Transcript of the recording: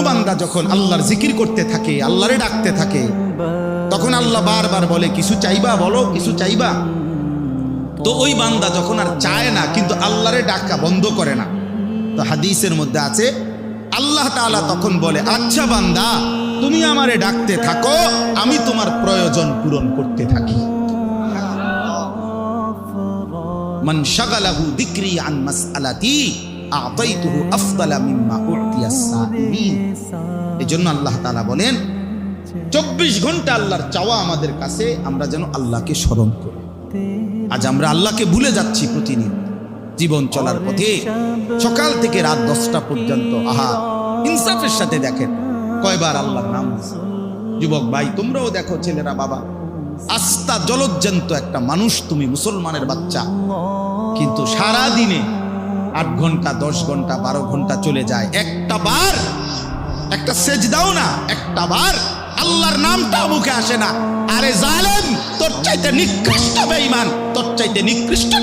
বান্দা যখন আল্লাহর জিকির করতে থাকে, আল্লাহরে ডাকতে থাকে, তখন আল্লাহ বারবার বলে কিছু চাইবা, বলো কিছু চাইবা। তো ওই বান্দা যখন আর চায় না কিন্তু আল্লাহরে ডাকা বন্ধ করে না, তো হাদিসের মধ্যে আছে আল্লাহ তাআলা তখন বলে, আচ্ছা বান্দা তুমি আমারে ডাকতে থাকো, আমি তোমার প্রয়োজন পূরণ করতে থাকি। মান শাগালাহু যিকরি আন মাসআলাতি আ'তাইতুহু আফদালা মিম্মা উ'তিয়াস সাইলিন। এজন্য আল্লাহ তাআলা বলেন 24 ঘন্টা আল্লাহর চাওয়া আমাদের কাছে, আমরা যেন আল্লাহকে স্মরণ করি। আজ আমরা আল্লাহকে ভুলে যাচ্ছি প্রতিদিন জীবন চলার পথে, সকাল থেকে রাত 10টা পর্যন্ত। আহা, ইনসাফের সাথে দেখেন কয়বার আল্লাহর নাম। যুবক ভাই তোমরাও দেখো, ছেলেরা, বাবা, আস্থা জলজ্জান্ত একটা মানুষ তুমি, মুসলমানের বাচ্চা, কিন্তু সারা দিনে 8 ঘন্টা 10 ঘন্টা 12 ঘন্টা চলে যায়, একটা বার একটা সেজদাও না, একটা বার আল্লাহর নামটা মুখে আসে না। আরে জালেম, তোর চাইতে নিকৃষ্ট বেঈমান, তোর চাইতে নিকৃষ্ট